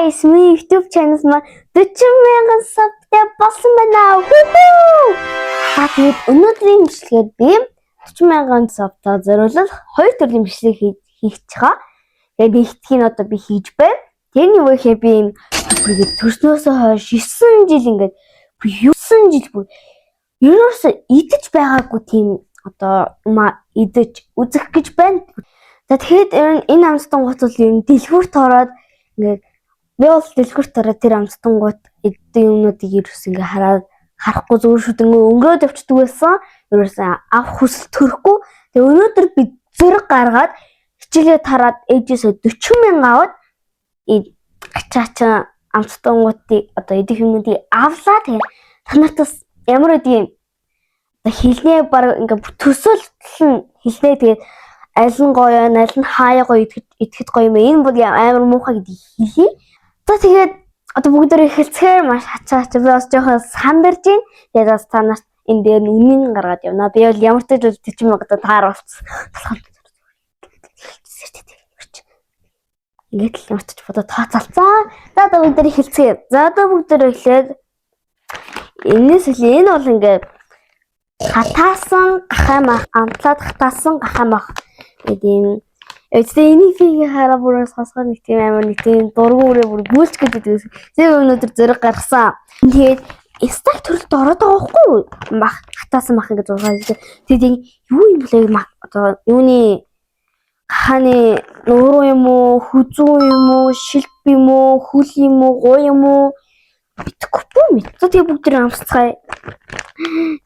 guys, my YouTube channel маань 40,000 subтай болсон байна. Тэгээд өнөөдрийн бичлэгээр би 40,000 subтай зориулсан 2 төрлийн бичлэг хийх чагаа. Тэгээд нэгтгэх нь одоо би хийж байна. Тэрний юу гэхээр би энэ төрснөөсөө хойш 9 жил ингээд 9 жил бүр ерөөсөө идэж байгаагүй тийм одоо идэж үзэх гэж байна. За тэгэхэд энэ амстан гут бол ер нь дэлгүүрт ороод ингээд би бол дэлгүүрт ороод тэр амстан гут эддэг юмнуудыг ерөөс ингээд харахгүй зүгээр шүд өнгөрөөд явчихдаг байсан. Ерөөсөө авах хүсэл төрөхгүй. Тэгээ өнөөдөр би зэрэг гаргаад хичээлээ тараад ээжээсээ 40,000 аваад ачаачаа амстан гутыг одоо эдэх юмнуудыг авлаа. Тэгээ танартас ямар үдийн хэлнээ баг ингээд төсөөлөл нь хэлнээ. Тэгээд аль нь гоё, аль нь хаяа гоё идэхэд гоё юм. Энэ бол амар муухай гэдгийг хэлье. За тэгээд одоо бүгдөө эхэлцгээр маш хачаач би бас жоохон сандарж байна. Тэгээд бас танаас энэ дээр үнэн гаргаад явна. Би бол ямар ч зүйл 40,000 таар болцсон. Ингээд л ямарч бодоо тооцоолцоо. За одоо бүгдөө эхэлцгээе. За одоо бүгдөө эхлээд энэс л энэ бол ингээд хатаасан гахамах, амтлаад хатаасан гахамах гэдэг. Эцээ энийг хараа бүрээс хасгаар нэг тийм амар нэг тийм дургуурээ бүр гүйлч гэдэг байсан. Зөв өнөөдөр зэрэг гаргасан. Тэгээд стак төрөлд ороод байгаа байхгүй мах хатаасан мах гэж зургаад. Тэгээд юу юм блэ одоо юуны ханы нууруу юм уу, хүзүү юм уу, шилб юм уу, хүл юм уу, гоо юм уу мэдгүй мэд. Тэгээд бүгд амсцгаая.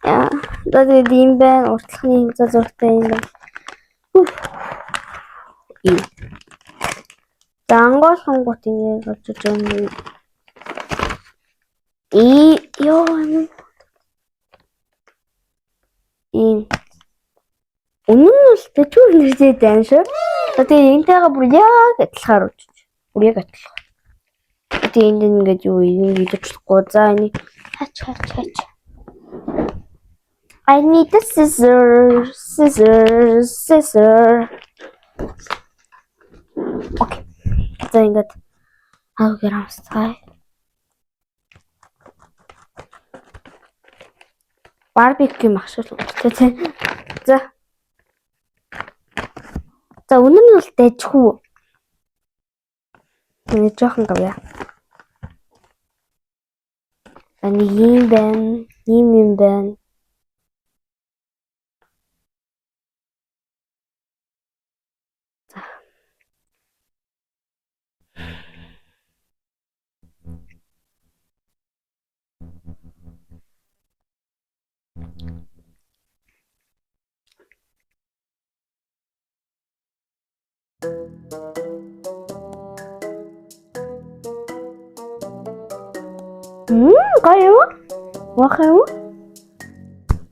Яа, тэгээд юм байна. Уртлахны зургтай юм байна. Дангол сонгот ингэ очиж юм. Ёо үнэн нь л тэтгэв нэртэй дан шүү. Тэгээд энтэйгээ бүр яг адилхан үрж. Бүр яг адилхан. Тэгээд энд ингээд юу ингэж очихгүй. За энийг хаач. I need a scissors. Okay. За ингээд грамстай. Барбекю махшил үүтэй. За. За үнэн нь бол дайжгүй. Нэг жоохон гавья. Ани юм байна. Гоё юу? Мах юу?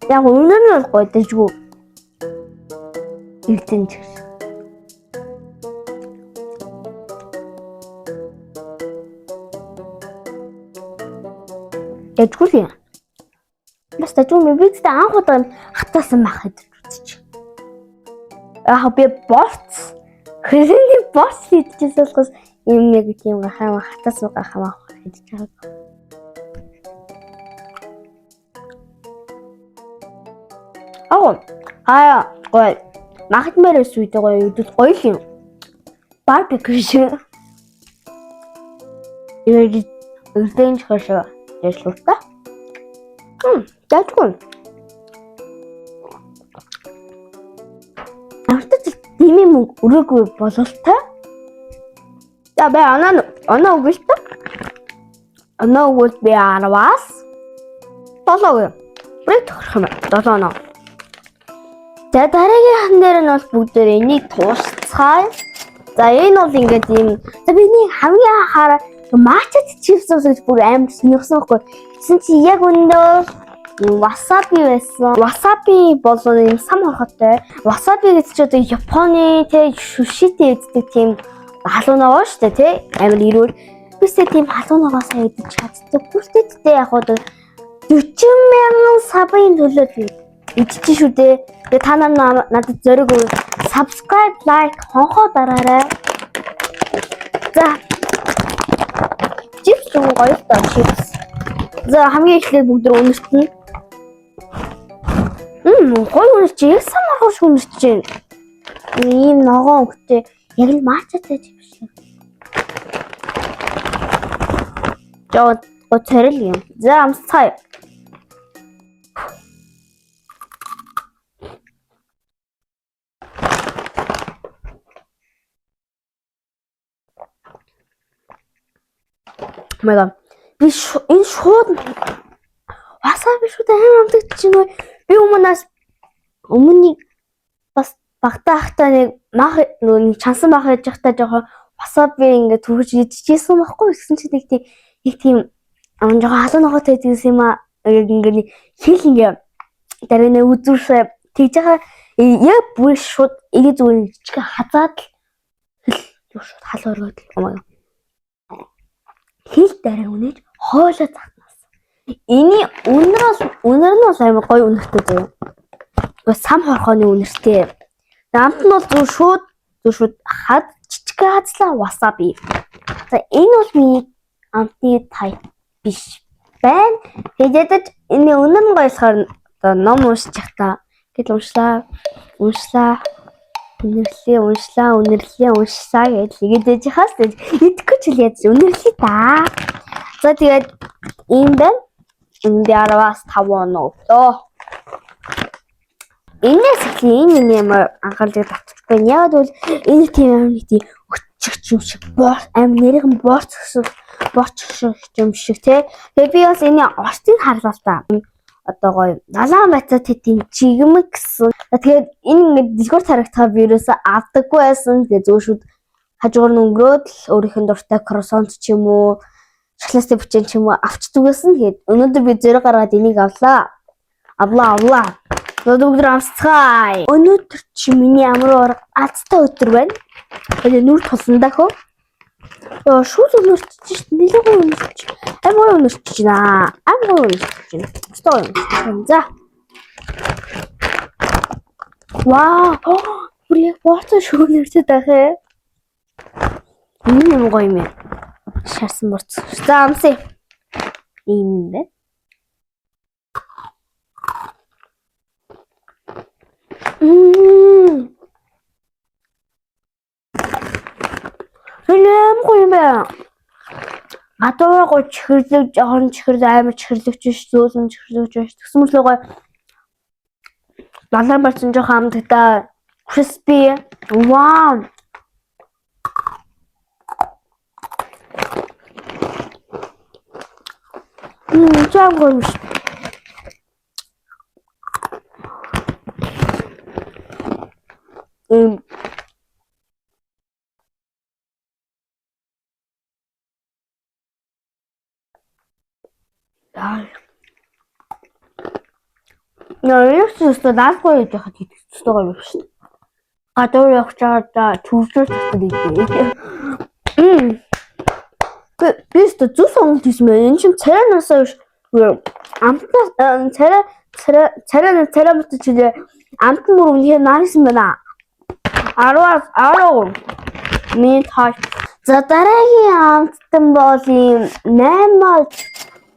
Яг үнэн нь гоё дэжгүй. Илтэн ч. Дэжгүй юм. Бас дэжгүй мэдээ анх удаа хатаасан мах гэж үзчих. Би боц. Хөрөний боц хийчихсэн болохоос юм нэг тийм гахаа хатаасан гахаа хийж байгаа. Гоё. Махтмарс үйдэ гоё идэл гоё юм. Барбекю шиг. Өрдөнж хашаа. Яшлуута. Дэжгүй. Дими мөнгө өрөөгүй бололтой. За би оноо өгөлтөө. Оноо өгвөл би 10-аас 7. Бүрээ тохирох юм. 7 оноо. За дараагийн хан дээр нь бол бүгдээр энийг туусцгаая. За энэ бол ингээд юм. За би энийг хамгийн анхаараа мачад чипс гэж бүр амар сонирхсон байхгүй. Тэгсэн чи яг өндөө васаби байсан. Васаби бол юм сам хорхотой. Васаби гэдэг чи одоо Японы шүшитэй иддэг тийм халуун ногоо шүү дээ, амар ирүүл. Бисээ тийм халуун ногоо сайн идэж чаддаг. Бүртээдтэй яг одоо 40,000 сабын төлөө идчих шүү дээ. Тэгээ та надад зориг өгөө. Subscribe, like, хонхоо дараарай. За шүү. Гоё л доо чипс. За хамгийн эхлээд бүгд өнөртнө. Гоё өнөрч яг самархууш өнөрч чинь. Ийм ногоон өнгөтэй яг л матчатай чипс шүү. Жоо царил юм. За амсцай. Мага. Би энэ шууд васаби шууд амар амтгч чинь би өмнө бас багтаахтаа нэг мах нэг чансан мах яж захтаа жоохон васаби ингээд түргэж идчихсэн байхгүй гэсэн чи нэг тийм жоохон халуун ногоотой гэсэн юм аа ингээд хэл ингээд дараа нь үзүүшээ тэгж байгаа яг бүр шууд იგი зүгээр чиг хазаад л шууд халуун өргөд юм. Хэл дараа үнэж хоолой загнаас. Эний үнэр нь бол амар гоё үнэртэй зөө. Бас сам хорхооны үнэртэй. Амт нь бол зөв шууд хад жижиг хазлаа васаби. За энэ бол миний амтны type биш байна. Тэгээд энэ үнэр нь гоёсоор одоо ном уншиж та гэд уншлаа. Үнэрлээ уншсаа гэж игээд яхаас идэхгүй ч л яаж үнэрлээ та. За тэгээд ийм байна. Энд яраваас 5 оноо өглөө. Энэс энэ ямар анхаарлыг татчих байна. Яг бол энэ тийм амар тийм өчгч юм шиг амар нэрийн борч юм шиг тий. Тэгээд би бас энэ орчтыг харлаа л та. Одоо гоё далайн байцаа тэдийн чигмэг гэсэн. Тэгээд энэ ингээд дискорд харагдахаар вирус авдаггүй байсан. Тэгээд зөөшүүд хажуугаар нь өнгөрөөд л өөрийнх нь дуртай кроссонт ч юм уу, шоколадтай бүчэн ч юм уу авчдаг байсан. Тэгээд өнөөдөр би зөрөг гаргаад энийг авлаа. Өнөөдөр амсцгаая. Өнөөдөр чи миний амар азтай өдөр байна. Тэгээд нүр тулсандаа хөө. Шууд өнөрч чинь нэлээд өнөрч. Амар өнөрч байна. Стой. За. Вау. Бүр яг борцоо шүүнэрчээд ахаа. Энэ юм гоё юм. Шарсан борц. За амсаа. Ийм бэ. Хэлэм гоё юм байна. Гадуур чихэрлэг жоохон амар чихэрлэгч ш зөөлөн чихэрлэгч ш тэгсэн мэт л гоё далайн барьсан жоохон амттай crispy. Вау. Чам гоё. Яа, что насколько я хотите, что говорю, который я вчера чувствую, что Би ч зүс онгод хийсэн байна. Энэ чинь царайнасаа амтнаас царай мөтөж чилээ. Амтны мөр үнэхээр наарсан байна. 10 минут хаа. За дараагийн амттан бол 8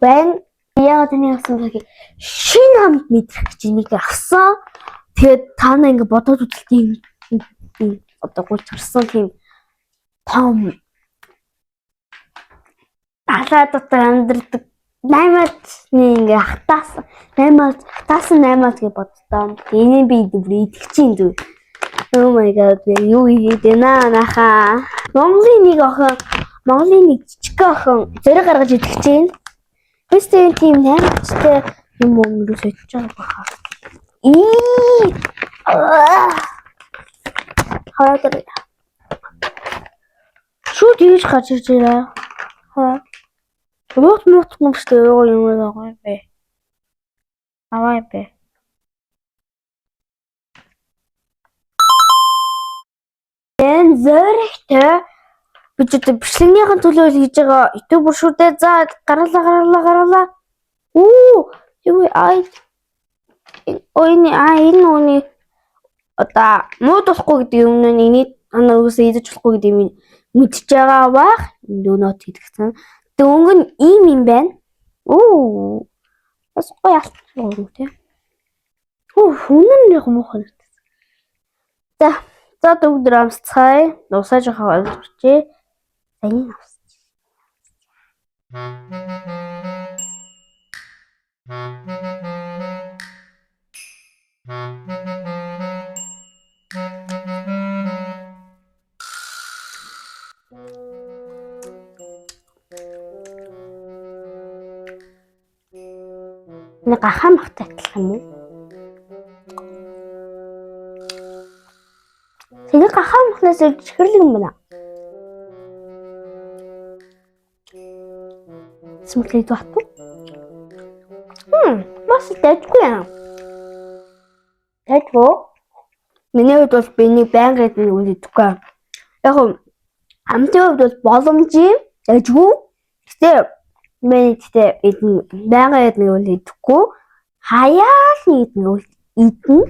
байна. Яг таны авсан гэхий шинэ амт мэдрэх гэж нэг авсан. Тэгээд та нар ингэ бодоод үзэлтэй одоо гуйж харсан тийм том алаа дотор амьдрдаг 8-ны ингээ хатаасан 8 гэж боддоо. Энийг би идэх чинь зү. Oh my god, юу хийгээд байна нахаа. Монголын нэг жижиг охин зэрэг гаргаж идэх чинь. Бистийн тийм 8-тай юм уу сочж байгаа баха. Хаяа. Шууд ийж гарч ирж байна. Хаа. Мот мөстэй юм байгаа бэ. Аваа бэ. Эн зөрөгтэй бичээд бичлэгнийхэн төлөө хийж байгаа YouTube шүү дээ. За гаргалаа. Юу энэ үний одоо муу болохгүй гэдэг юм нэг анаа үгээс идэж болохгүй гэдэг юм мэдчихэж байгаа бах. Дөнөт хийдэгсэн. Дөнгө нь ийм юм байна. Оо. Бас гоё алцсан юм тий. Үнэн яг муухай. За өдөр амсцай. Нусаж явах болчихжээ. Сайн авс. Нэг гахамхтай адилхан юм уу? Тэгээ гахамхнаас чихэрлэг юм байна. Смэклэй дуатуу. Бас дэжгүй юм. Дэжгүй. Миний хувьд бол би нэг байнга гэдэг нь үлдэхгүй. Яг амтны хувьд бол боломжийн дэжгүй. Гэхдээ байнга гэдэг нь үлдэхгүй. Хаяал нэг нь идэн.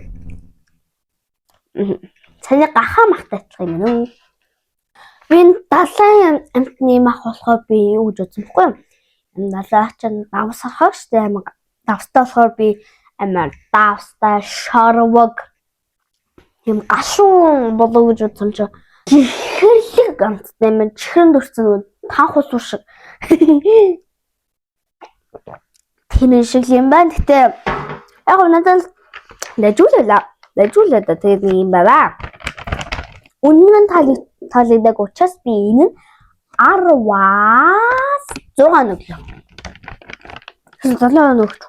Цааны гахамхтай адилхан юм уу? Би далайн амтны мах болохоо би юу гэж бодсон бэ? Далайн чинь давсархаг штэ амин давстай болохоор би амар давстай шарваг юм гашуун болоо гэж бодсон чи чихэрлэг амттай юм чихрэн дурсан танх ус шиг тийм шиг юм байна. Гэтэ яг надад лажуулаа да тэгээд юм байна. Үнэн таалагддаг учраас би энэ 10-аас 6 өглөө. 7 өнөөгч.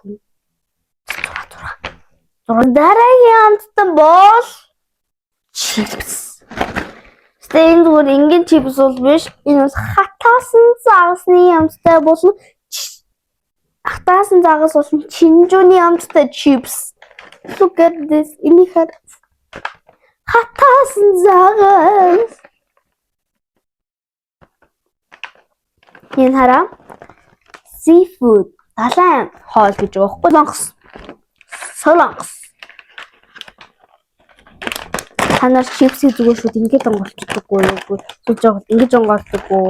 6 дараагийн амттай бол чипс. Стейн зүгээр ингийн чипс бол биш. Энэ бас хатаасан загасны амттай болно. Хатаасан загас бол чинжууны амттай чипс. Look at this. Инийхээр хатаасан загас. Энэ хараа seafood далайн хоол гэж байгаа байхгүй солонгос. Танаар чипсийг зүгээр шууд ингэж онгоолчихдаггүй юу? Суулж байгаа ингэж онгоолдоггүй.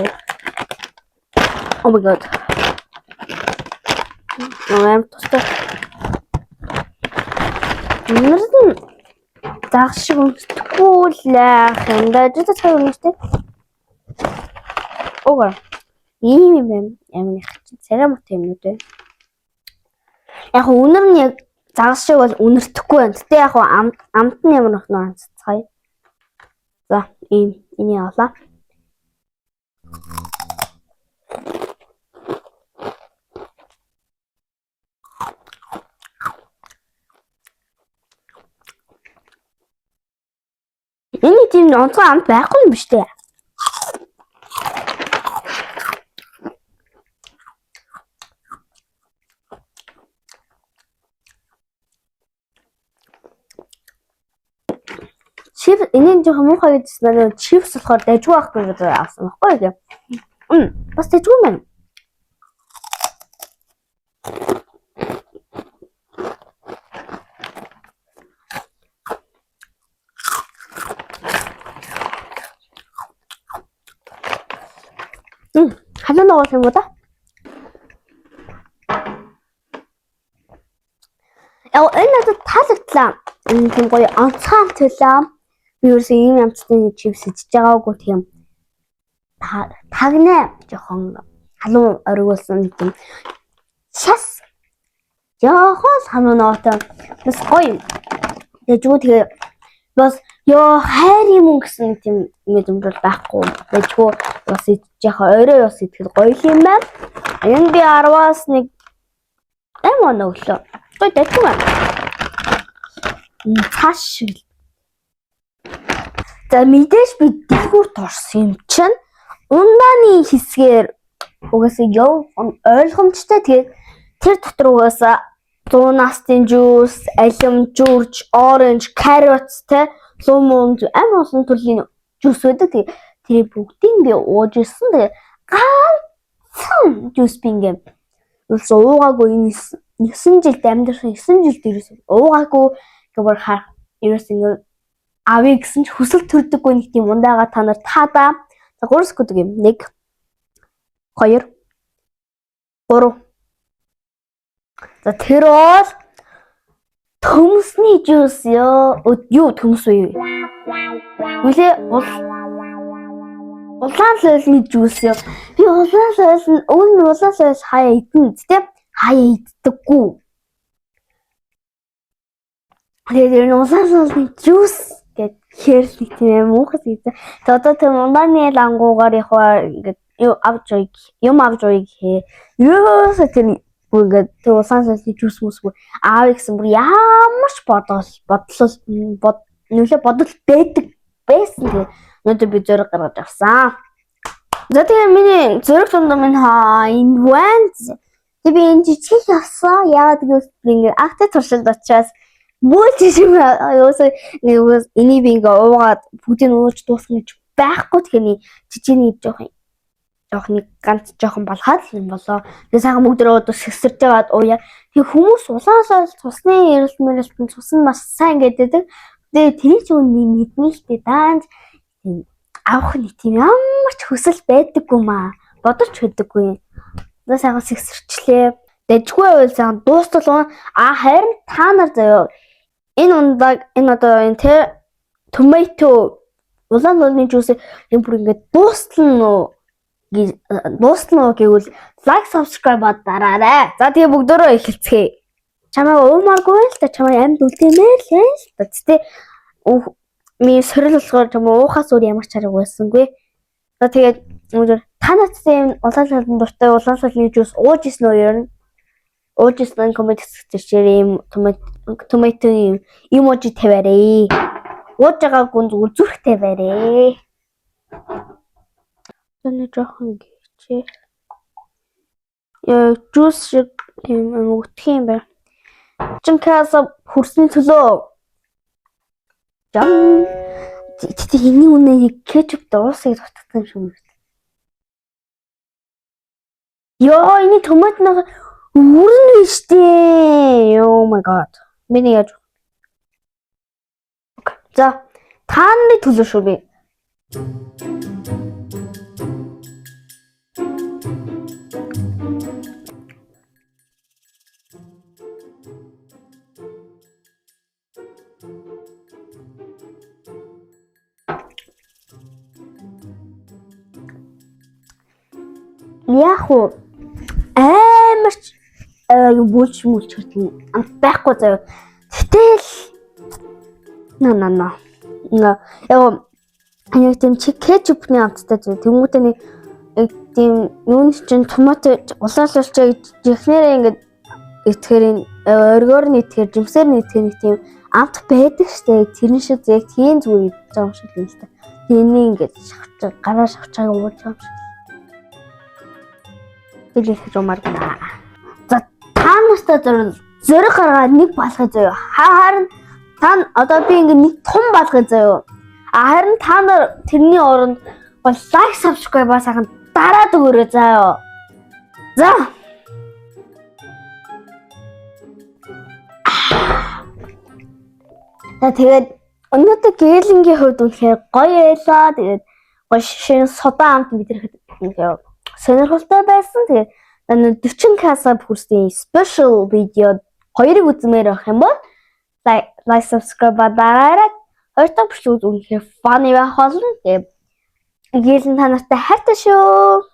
Oh my god. Яам тустай. Нэрэн заах шиг өмсөхгүй л юм да. Жишээ цаа өмстэй. Ого. Ийм юм амар их чинь цараймт юм уу те. Яг үнэр нь яг загас шиг бол үнэртэхгүй байна. Гэтэ яг амт нь ямар нөх нөө анццгаая. За энийг авлаа. Энэ тийм онцгой амт байхгүй юм биш үү? Чипс энэ жоохон муухай гэдсэн нь чипс болохоор дайжгүй байхгүй гэж авсан байхгүй юу? Бас дайжгүй юм байна. Халуун ногоос юм уу та? Яг энэ надад таалагдлаа. Тийм гоё онцгой амт байлаа. Би ерөөсөө ийм амттай чипс идэж байгаагүй тийм тагнаа жоохон халуун оргиулсан тийм шас жоохон халуун ногоотой бас гоё. Тэжгүй тэгээ бас ёо хайр юм гэсэн тийм ингэ зөмрөл байхгүй. Тэжгүй бас идэж яхаа орой бас идэхэд гоё юм байна. Энэ би 10-аас 1 8 өглөө. Гоё дэжгүй байна. Цааш. За мэдээж би дэлгүүрт орсон юм чинь ундааны хэсгээр угаасаа ёо ойлгомжтой тэгээд тэр дотор угаасаа 100 настын жуус, алим, жуурж, оранж, каррот те лимон амар олон төрлийн жуус байдаг. Тэр бүгдийг би ууж ирсэн. Тэгээд ганцхан жуус би ингээм ерөөсөө уугаагүй энэ 9 жилд амьдрсан 9 жил дээрээс уугаагүй гэвэр хаа ерөөсөө ингэ авъя гэсэн ч хүсэл төрдөггүй нэг тийм ундаага та нар таадаа. За 3 секунд юм. 1 2 3. За тэр бол төмсний жуус ёо. Юу төмс вэ? Үлээ улаан соёлны жуус ёо. Би улаан соёл нь улаан соёл хаяа идэн тэ хаяа иддэггүй. Тэгээд энэ улаан соёлны жуус гэд хэрэг тийм муухай зүйл. Тэгээд одоо тэр ундааны лангуугаар яваа ингээд юм авч уй гэхээ. Юусаа тэр ингээд тэр улаан соёлны жуус мүсгүй аав гэсэн бүр ямар ч бодол байдаг байсан. Тэгээд өнөөдөр би зөрөг гаргаж авсан. За тэгээ миний зөрөг дундаа минь энэ ванз. Би энэ жижиг явсан. Яагаад гэвэл ингээд акт туршилт очиас Мөчиж юусаа энийг би ингээ уугаад бүгдийг ууж дуусгах гэж байхгүй тэгэхээр жижигний жоохны ганц жоохон балхаад юм болоо. Тэгээ сайхан бүгдээ уудаа сэгсэрж яваад ууя. Тэгээ хүмүүс улаасаа цусны эрэлтмэрэлтэн цус нь маш сайн гэдэг. Тэгээ тэрийг ч мэднэ л дээ даанч авах нэг тийм ямар ч хөсөл байдаггүй маа. Бодож хөдөггүй. Тэгээ сайхан сэгсэрчлээ. Дэжгүй байвал сайхан дуустал харин та нар заяа энэ ундаг энэ одоо энэ тэ томато улаан нуурны жуус энэ бүр ингээд дуустал нь гэвэл лайк subscribe дараарай. За тэгээ бүгдөө эхэлцгээе. Чамаа уумааргүй л та чамаа амьд үлдээмээ л та тэ ми сөрөл болохоор чамаа уухаас өөр ямар ч арга байсангүй. За тэгээд та нартай улаан соёлын дуртай улаан соёлны жуус ууж исэн үү ер нь? Ууж исэн коммент хэсгээр томато эможи тавиарай. Ууж байгаагүй зүгээр зүрх тавиарай. Тэний жоохон гिचээ. Яа жуус шиг юм өгөх юм байна. Чинкаас хүрсний төлөө. Жам. Тэт энэ үнэ кетчуп дуусах дутагдсан юм шиг. Йоо энэ томатноо үрнэ штэ. Oh my god. Миний яаж. Окей. За, тааны төлөө шүү би. Яхуу амарч бүлч гэдэг амт байхгүй заяа. Гэтэл яг тийм кетчупны амттай заяа. Тэмүүтээ нэг тийм юуны чинь томато улаалуулчаа гэж ихнэрээ ингээд итгэхээр өргөөр нэтгэр жимсээр нэтгэр нэг тийм амт байдаг штэ. Тэрэн шиг яг тийм зүгээр идэж байгаа юм шиг л юм л та. Тэнийг ингээд шавчаа гараа шавчааг ууж байгаа юм шиг. Хэлэх юмаргүй. За та нартай зөрөг гаргаад нэг балхаж заяа. Харин та одоо би ингэ нэг том балхаж заяа. Харин та нар тэрний оронд бол лайк subscribe сайхан дараад өгөөрэй заяа. За. Тэгээд өнөөдөр гээлингийн хувьд үнэхээр гоё байлаа. Тэгээд гоё шин содан амт мэдрэхэд ингээ сонирхолтой байсан. Тэгээд 40k хүрсэн special видео 2-ыг үзмээр байх юм бол like subscribe дараарай. Хоёр дахь бичлэг үнэхээр funny байх болно. Тэгээд гээлэн та нартай хайртай шүү.